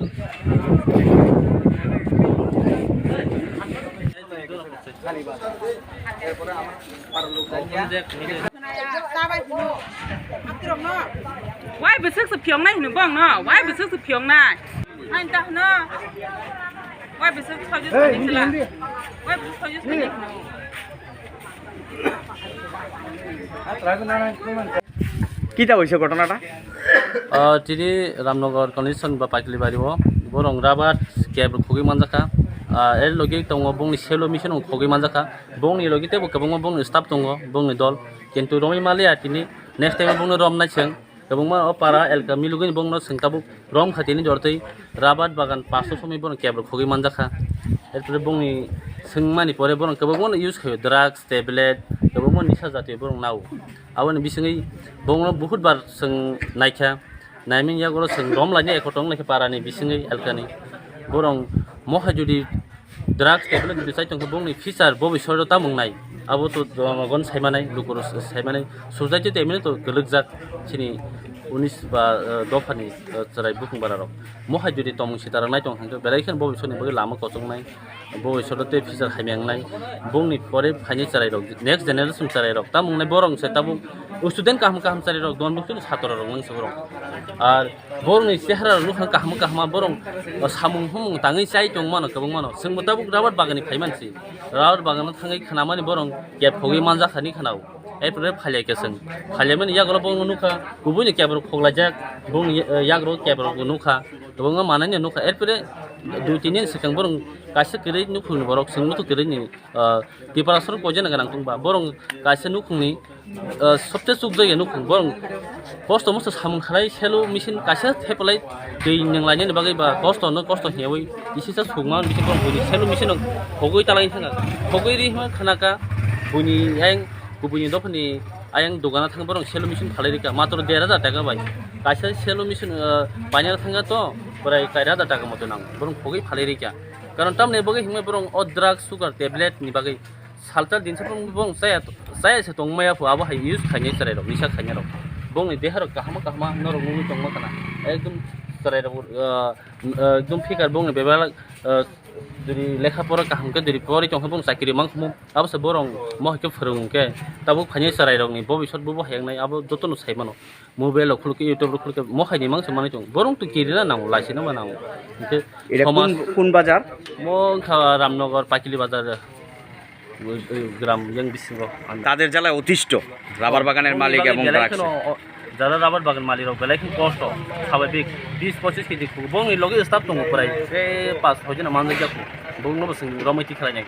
Why bị sức sụp phiền này nữa bông nó, why bị sức sụp phiền này, anh ta nó, why bị sức sao chứ sao như thế là, why bị sức sao chứ sao như thế. কিটা হইছে ঘটনাটা? তিনি Ramnagar condition বা পাইকলিবাড়িও বরং rubber cab খুবই মানজাখা এর লগে দङ বংনি Cello mission খুবই মানজাখা বংনি লগে তেবো गोबां বংনি স্টাফ दङ বংনি দল কিন্তু রমি মালিয়া তিনি নেক্সট টাইম বংनो রম নাইছেं गोबां पारा एलका मिलुगनि बंनो सोंताबो रम खाथिनि जरतै राबार बागान 500 समय बन क्याब खुबই मानजाखा एरपरे बंनि सोंमानि परे बरं गोबां इउज खायो ड्राग्स टेबलेट गोबां निसा जातिय बरं नाव आवन बिसङै बंनो बहुत बार सों नायखा नायमिन यागरो सों रम लाइनि एकटं लेखे पारानि बिसङै एलकानि बरं महा जुदि ड्राग्स टेबलेट जुदि साइतंखौ बंनि फिचार भबिष्यत तामुंनाय आबो तो गन सायमानाय लुकुरस सायमानाय सुजाइति तेमिनो तो गलगजाक सिनि 19 बा दफानि चराय बुखुंबाराव महा जुदि तमुं सितार नायतं हांखो बेरायखन भबिष्यतनि बगे लामा कसंनाय भबिष्यतते फिचार खायमेंनाय बंनि परे फाइनि चराय रक नेक्स्ट जेनेरेशन चराय रक तामुंनाय बरं से ताबु स्टुडेन्ट काहम काहम चराय रक दोन बुखुन छात्र रक नंसो बरं आर बरंनि सेहरा रुखां काहम काहमा बरं सामुं हुमुं ताङै चाय दं मानो गोबां मानो जोंबो ताबु राबार बागाननि फाइ मानसि राबार बागानाव थाङै खानामानि बरं गेप खगै मानजाखानि खानाव एरपरे फालियाकेसन फालियामोन यागरो बंग नुखा गुबुननि केबर खगलाजाक बंग यागरो केबर नुखा गोबां मानानि नुखा एरपरे दुतिनि सिगां बरं गासे केरै नुखुनि बरक सोंनुखु केरैनि प्रिपारेसन कजेन गोनां दंबा बरं गासे नुखुनि सबसे सुख जायो नुखु बरं कस्त मस्त सामुं खालाय सेलो मेसिन गासे थेपलाय दै नंलायनि बागै बा कस्त हेवै इसिसा सुगमा बिसि बरं बुनि सेलो मेसिन खगै तालायनि थाङा खगै रि खानाका बुनि यां गुबुननि दफानि आयं दगाना थाङो बरं सेलो मेसिन खालायरिका मात्र 1000 टाका बाय गासे सेलो मेसिन बायना थाङा तो बोराय 1000 टाका मत नांग बरं खगै फालायरिका कारण तामने बगे हिमे बरं अ ड्राग्स सुगार टेबलेट नि बागै सालता दिनसा बरं जाया से तंमाया फो आबो हाय यूज खायनि चराय रक निसा खायनि रक बंनि देहार काहमा नरक नुनि तंमा kana एकदम चराय रक एकदम फिकार बंनि बेबाला जुदि लेखा परा काहमके जुदि परि तंखौ बं साकिरि मांखमु आबो बरं महके फोरोंके ताबो फाइनि चराय रकनि भबिष्यत बो हायंनाय आबो जतन सायमानो मोबाइल खुलके यूट्यूब खुलके मखायनि मांस माने दं बरं तो किरिना नांगौ लासिना मानांगौ এটা কোন বাজার? मो रामनगर पाकिली बाजार গ্রাম ইয়াং বিসিঙ্গ তাদের জ্বালায় অতিষ্ঠ রাবার বাগানের মালিক এবং ড্রাগস যারা রাবার বাগান মালিক বেলাইখিন কষ্ট স্বাভাবিক 20-25 কেজি বং লগে স্টাফ দङ প্রায় 5 6 জন মানুষ যাকো বং নবসিং রমাইতি খালাयनाय